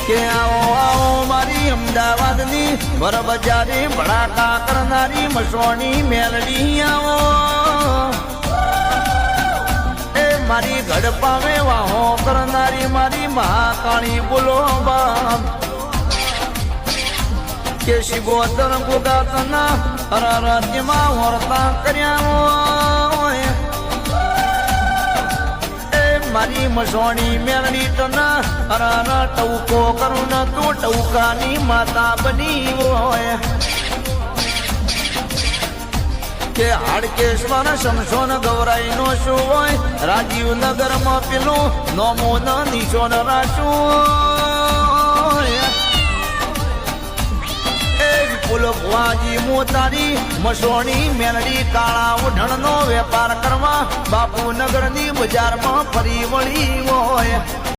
કે આવો આવો મારી અમદાવાદની વરબજારી ભડાકા કરનારી મસોણી મેલડી આવો એ મારી ગડપાવે વાહો કરનારી મારી મહાકાળી બોલો બાપ કે શિવોતર ગુદાતના રાજ્યમાં વર્તા કર્યા એ મારી મસોણી મેળવી તના હરારા ટવકો કરું ન તું ટવકાની માતા બની હોય કે હાડકેશ્વર શમશોન ગૌરાઈ નો શું હોય રાજીવનગર માં પેલું નોમો ન નિશોન રાશું ફુલવાજી મોતારી મસોણી મેલડી કાળા ઉઢણનો વેપાર કરવા બાપુનગરની બજારમાં ફરી વળી હોય